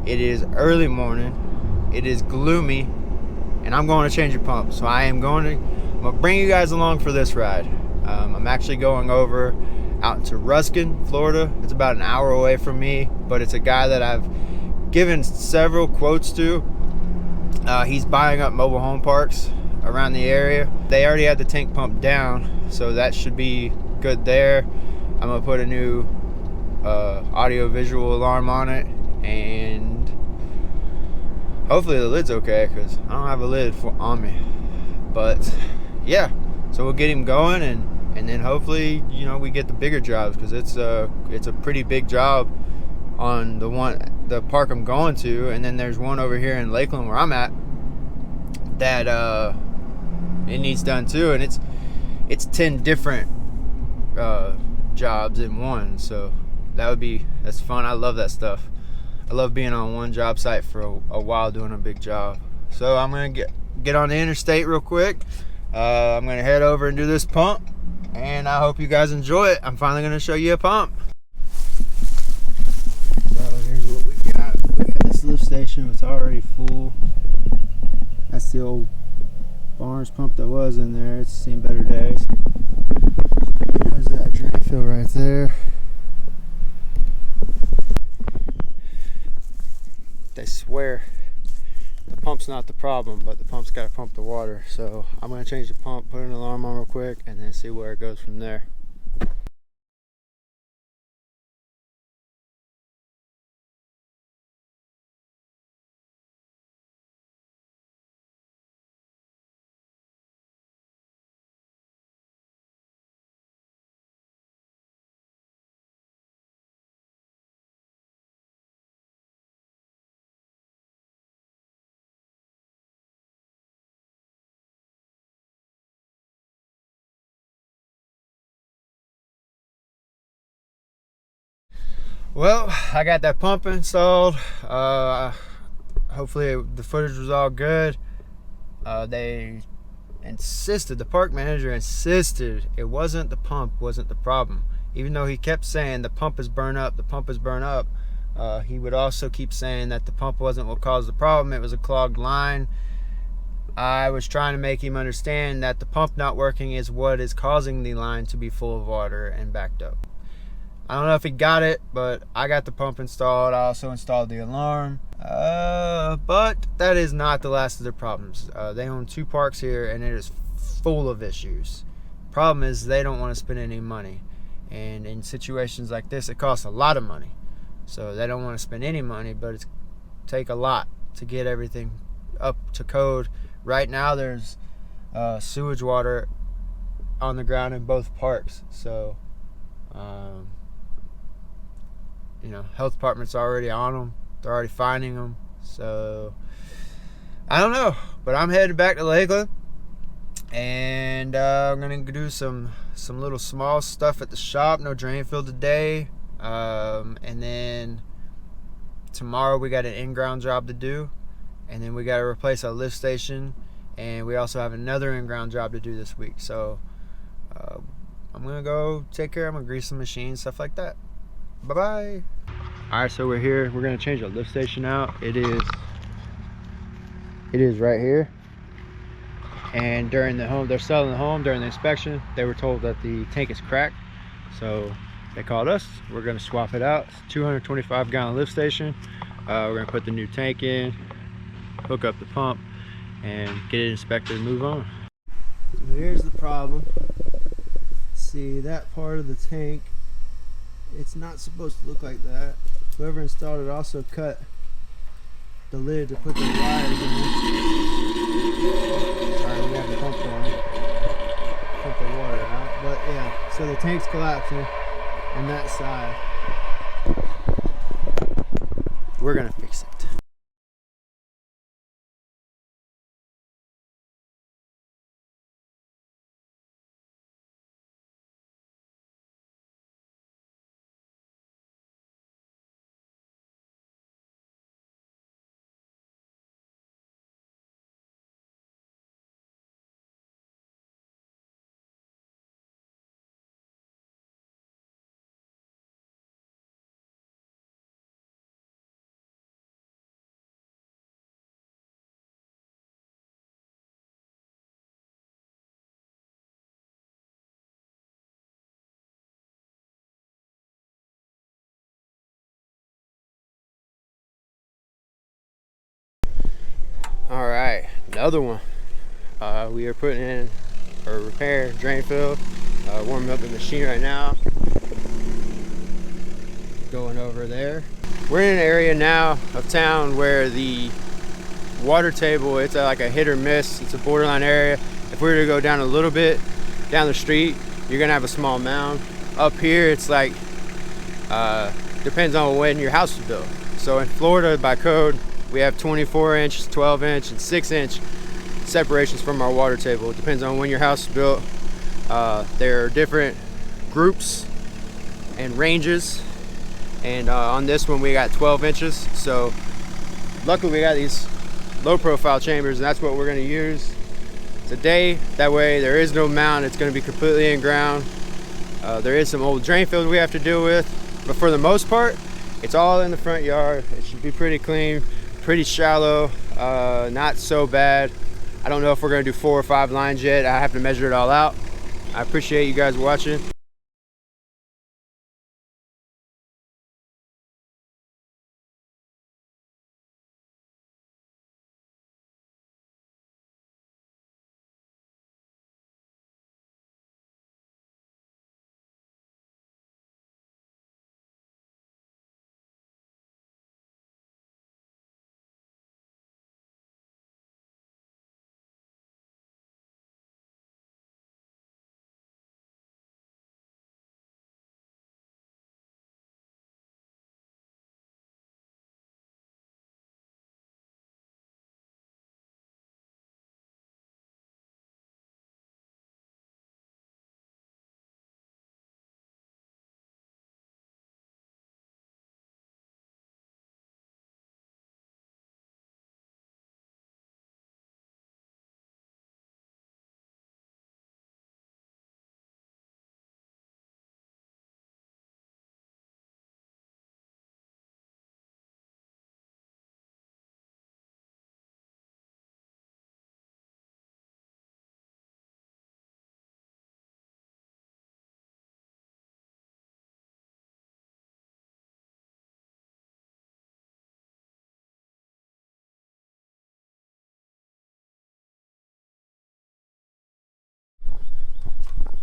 It is early morning. It is gloomy, and I'm going to change a pump. So I'm gonna bring you guys along for this ride. I'm actually going over out to Ruskin, Florida. It's about an hour away from me, but it's a guy that I've given several quotes to. He's buying up mobile home parks around the area. They already had the tank pumped down, so that should be good there. I'm gonna put a new audio visual alarm on it, and hopefully the lid's okay, because I don't have a lid on me. But yeah, so we'll get him going, and then hopefully, you know, we get the bigger jobs, because it's a pretty big job on the park I'm going to. And then there's one over here in Lakeland where I'm at that it needs done too, and it's 10 different jobs in one. So that's fun. I love that stuff. I love being on one job site for a while doing a big job. So I'm gonna get on the interstate real quick. I'm gonna head over and do this pump, and I hope you guys enjoy it. I'm finally gonna show you a pump. So here's what we got. We got this lift station. It's already full. That's the old Barnes pump that was in there. It's seen better days. There's that drain fill right there. They swear the pump's not the problem, but the pump's got to pump the water. So I'm going to change the pump, put an alarm on real quick, and then see where it goes from there. Well, I got that pump installed. Hopefully the footage was all good. They insisted, the park manager insisted it wasn't the pump, wasn't the problem. Even though he kept saying the pump is burnt up, the pump is burnt up, he would also keep saying that the pump wasn't what caused the problem, it was a clogged line. I was trying to make him understand that the pump not working is what is causing the line to be full of water and backed up. I don't know if he got it, but I got the pump installed. I also installed the alarm. But that is not the last of their problems. They own 2 parks here, and it is full of issues. Problem is, they don't want to spend any money. And in situations like this, it costs a lot of money. So they don't want to spend any money, but it's take a lot to get everything up to code. Right now, there's sewage water on the ground in both parks. So you know, health department's already on them. They're already finding them. So I don't know, but I'm headed back to Lakeland, and I'm gonna do some little small stuff at the shop. No drain fill today, and then tomorrow we got an in-ground job to do, and then we got to replace our lift station, and we also have another in-ground job to do this week. So I'm gonna go take care. I'm gonna grease some machines, stuff like that. Bye-bye. Alright, so we're here. We're going to change the lift station out. It is right here. And during the home, they're selling the home, during the inspection, they were told that the tank is cracked. So they called us. We're going to swap it out. It's a 225 gallon lift station. We're going to put the new tank in, hook up the pump, and get it inspected and move on. So here's the problem. See, that part of the tank, it's not supposed to look like that. Whoever installed it also cut the lid to put the wires in. Alright, we have the pump on. Pump the water out. But yeah, so the tank's collapsing on that side. We're gonna fix it. All right, another one. We are putting in or repair drain field, warming up the machine right now. Going over there. We're in an area now of town where the water table, it's like a hit or miss. It's a borderline area. If we were to go down a little bit down the street, you're gonna have a small mound. Up here, it's like depends on when your house was built. So in Florida, by code, we have 24-inch, 12-inch, and 6-inch separations from our water table. It depends on when your house is built. There are different groups and ranges, and on this one we got 12 inches. So luckily we got these low profile chambers, and that's what we're going to use today. That way there is no mound, it's going to be completely in ground. There is some old drain field we have to deal with, but for the most part it's all in the front yard. It should be pretty clean, pretty shallow, not so bad. I don't know if we're going to do 4 or 5 lines yet. I have to measure it all out. I appreciate you guys watching.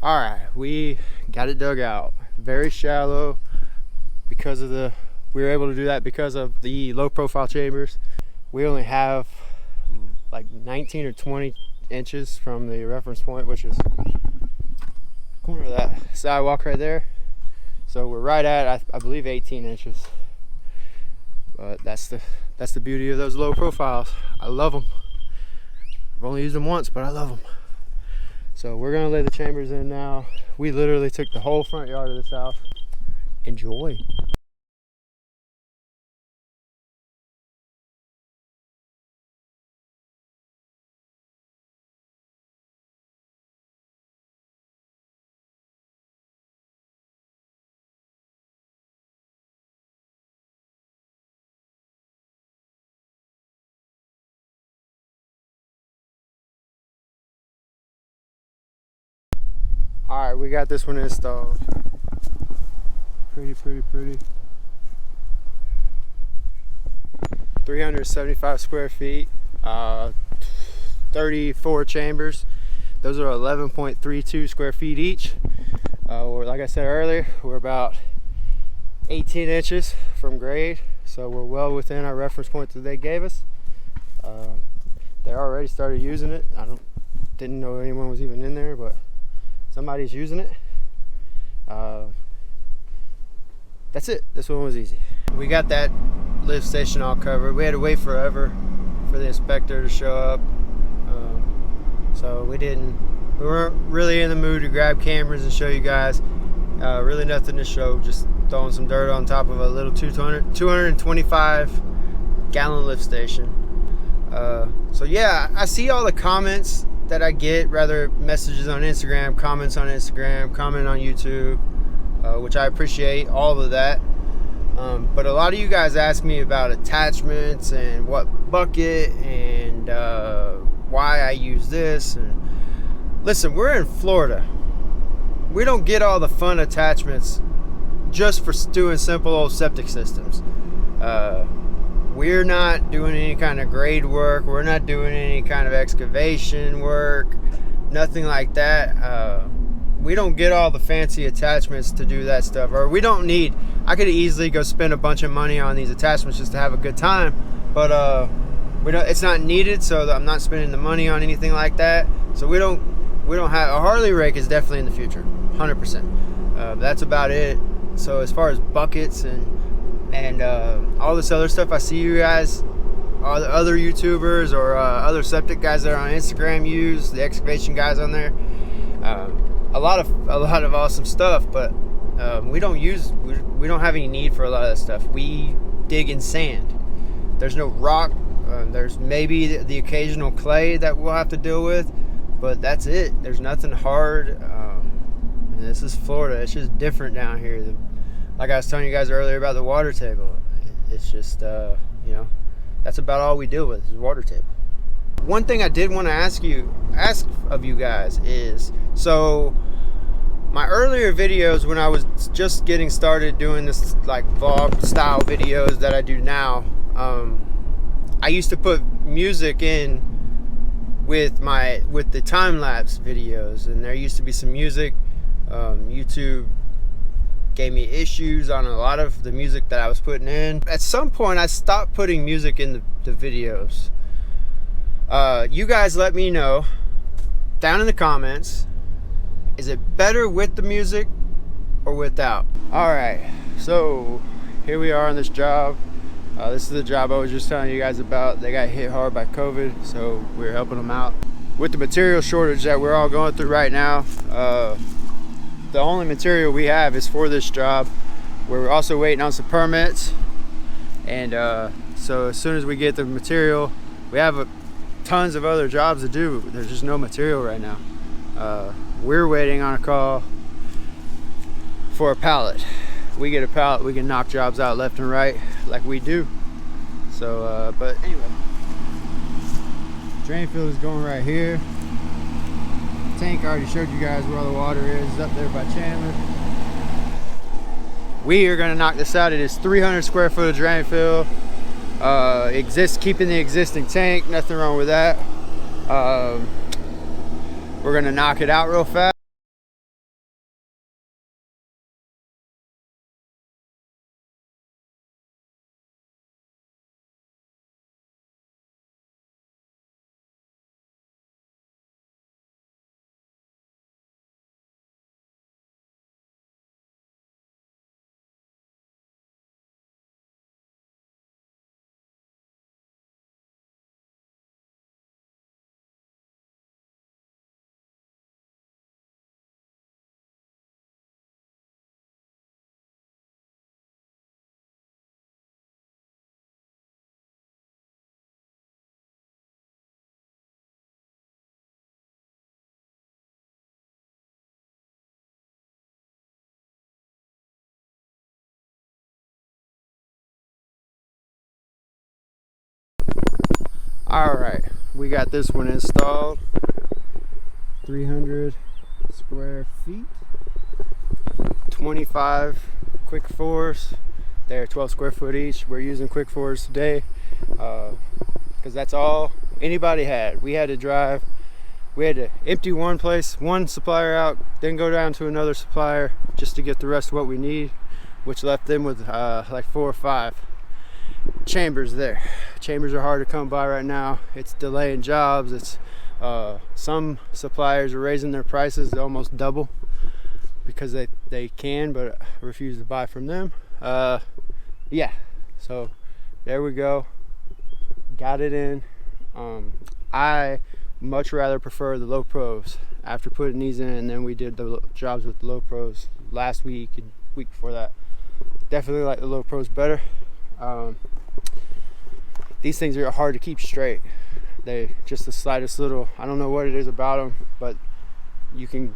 All right, we got it dug out. Very shallow because of we were able to do that because of the low profile chambers. We only have like 19 or 20 inches from the reference point, which is corner of that sidewalk right there. So we're right at, I believe, 18 inches. But that's the beauty of those low profiles. I love them. I've only used them once, but I love them. So we're gonna lay the chambers in now. We literally took the whole front yard of this house. Enjoy. All right, we got this one installed. Pretty. 375 square feet, 34 chambers. Those are 11.32 square feet each. Like I said earlier, we're about 18 inches from grade, so we're well within our reference point that they gave us. They already started using it. Didn't know anyone was even in there, but somebody's using it. That's it. This one was easy. We got that lift station all covered. We had to wait forever for the inspector to show up, so we weren't really in the mood to grab cameras and show you guys. Really nothing to show, just throwing some dirt on top of a little 225 gallon lift station. So yeah, I see all the comments that I get, rather messages on Instagram, comments on Instagram, comment on YouTube, which I appreciate all of that. But a lot of you guys ask me about attachments and what bucket and why I use this. And listen, we're in Florida. We don't get all the fun attachments just for doing simple old septic systems. We're not doing any kind of grade work. We're not doing any kind of excavation work. Nothing like that. We don't get all the fancy attachments to do that stuff, or we don't need. I could easily go spend a bunch of money on these attachments just to have a good time, but we don't. It's not needed, so I'm not spending the money on anything like that. So we don't have a Harley rake. Is definitely in the future, 100%. That's about it. So as far as buckets and all this other stuff, I see you guys, all the other YouTubers or other septic guys that are on Instagram use the excavation guys on there. A lot of awesome stuff, but we don't have any need for a lot of that stuff. We dig in sand. There's no rock. There's maybe the occasional clay that we'll have to deal with, but that's it. There's nothing hard. And this is Florida. It's just different down here. Like I was telling you guys earlier about the water table. It's just that's about all we deal with is water table. One thing I did want to ask of you guys is, so my earlier videos when I was just getting started doing this like vlog style videos that I do now, I used to put music in with the time-lapse videos, and there used to be some music. YouTube gave me issues on a lot of the music that I was putting in. At some point I stopped putting music in the videos. You guys let me know down in the comments, is it better with the music or without? Alright, so here we are on this job. This is the job I was just telling you guys about. They got hit hard by COVID, so we're helping them out with the material shortage that we're all going through right now. The only material we have is for this job. We're also waiting on some permits, and so as soon as we get the material, we have tons of other jobs to do. There's just no material right now. We're waiting on a call for a pallet. We get a pallet, we can knock jobs out left and right like we do. So but anyway, drain field is going right here. Tank, I already showed you guys where all the water is, up there by Chandler. We are going to knock this out. It is 300 square foot of drain field. Keeping the existing tank, nothing wrong with that. We're going to knock it out real fast. Alright, we got this one installed. 300 square feet. 25 quick fours. They're 12 square foot each. We're using quick fours today because that's all anybody had. We had to empty one supplier out, then go down to another supplier just to get the rest of what we need, which left them with like 4 or 5 chambers there. Chambers are hard to come by right now. It's delaying jobs. It's some suppliers are raising their prices almost double because they can, but refuse to buy from them. Yeah, so there we go. Got it in. I much rather prefer the low pros after putting these in, and then we did the jobs with the low pros last week and week before that. Definitely like the low pros better. These things are hard to keep straight. They just the slightest little, I don't know what it is about them, but you can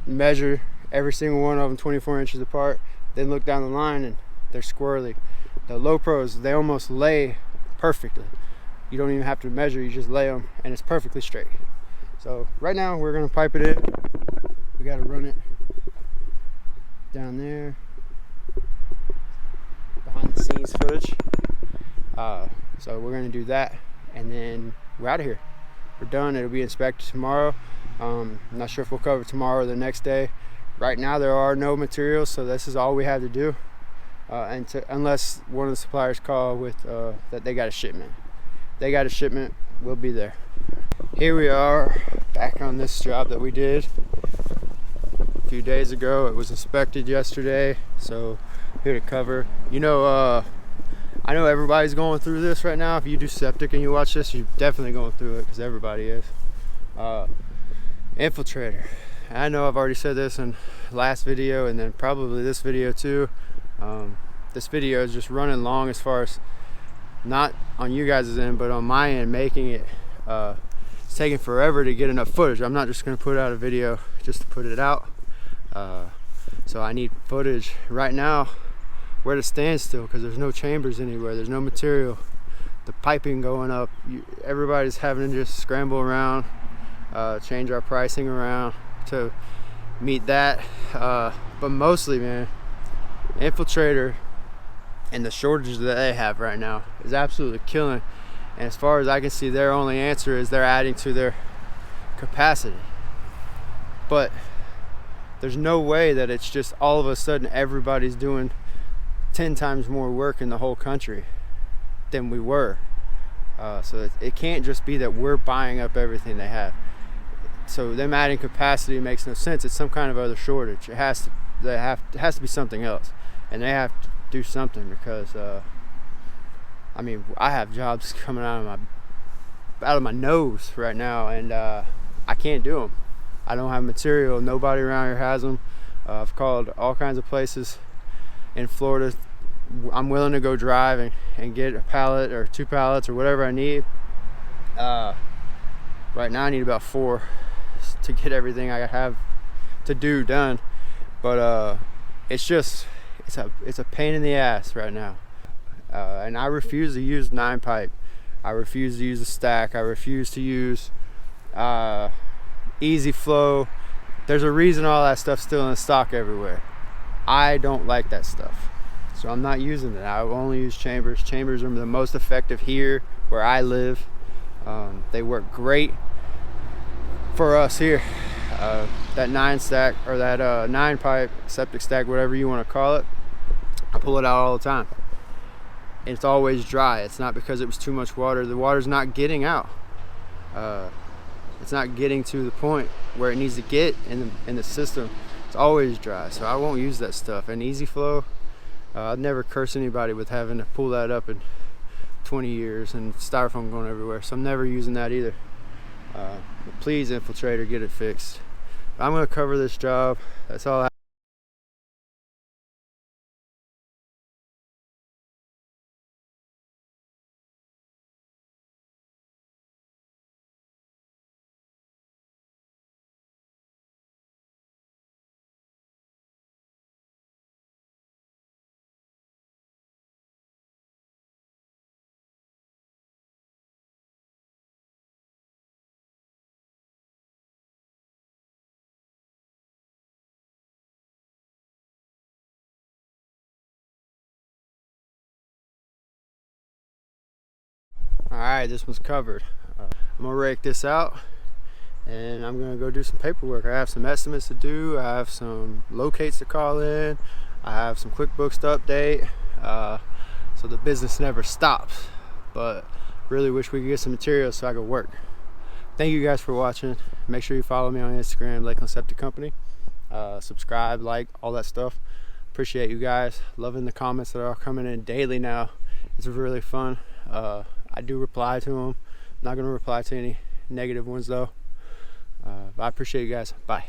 measure every single one of them 24 inches apart, then look down the line and they're squirrely. The low pros, they almost lay perfectly. You don't even have to measure, you just lay them and it's perfectly straight. So right now we're gonna pipe it in. We gotta run it down there. Behind the scenes footage. So we're gonna do that, and then we're out of here. We're done. It'll be inspected tomorrow. I'm not sure if we'll cover tomorrow or the next day. Right now there are no materials, so this is all we have to do, unless one of the suppliers call with that they got a shipment. They got a shipment, we'll be there. Here we are back on this job that we did a few days ago. It was inspected yesterday, so here to cover. I know everybody's going through this right now. If you do septic and you watch this, you're definitely going through it, because everybody is. Infiltrator. I know I've already said this in last video, and then probably this video too. This video is just running long as far as not on you guys' end, but on my end, making it it's taking forever to get enough footage. I'm not just going to put out a video just to put it out. So I need footage right now. We're at a standstill because there's no chambers anywhere, there's no material, the piping going up. Everybody's having to just scramble around, change our pricing around to meet that. But mostly, man, Infiltrator and the shortages that they have right now is absolutely killing. And as far as I can see, their only answer is they're adding to their capacity. But there's no way that it's just all of a sudden everybody's doing 10 times more work in the whole country than we were. So it can't just be that we're buying up everything they have. So them adding capacity makes no sense. It's some kind of other shortage. It has to be something else, and they have to do something, because I mean, I have jobs coming out of my nose right now, and I can't do them. I don't have material. Nobody around here has them. I've called all kinds of places in Florida. I'm willing to go drive and get a pallet or 2 pallets or whatever I need. Right now I need about 4 to get everything I have to do done. But it's a pain in the ass right now. And I refuse to use 9 pipe. I refuse to use a stack. I refuse to use easy flow. There's a reason all that stuff's still in stock everywhere. I don't like that stuff, so I'm not using it. I only use chambers. Chambers are the most effective here where I live. They work great for us here. That 9 stack, or that 9 pipe septic stack, whatever you want to call it, I pull it out all the time. It's always dry. It's not because it was too much water. The water's not getting out. It's not getting to the point where it needs to get in the system. It's always dry, so I won't use that stuff. And easy flow, I'd never curse anybody with having to pull that up in 20 years and styrofoam going everywhere, so I'm never using that either. Please, Infiltrator, get it fixed. I'm going to cover this job. That's all I Alright, this one's covered. I'm gonna rake this out, and I'm gonna go do some paperwork. I have some estimates to do. I have some locates to call in. I have some QuickBooks to update. So the business never stops. But really wish we could get some materials so I could work. Thank you guys for watching. Make sure you follow me on Instagram, Lakeland Septic Company. Subscribe, like, all that stuff. Appreciate you guys. Loving the comments that are coming in daily now. It's really fun. I do reply to them. I'm not going to reply to any negative ones though. I appreciate you guys. Bye.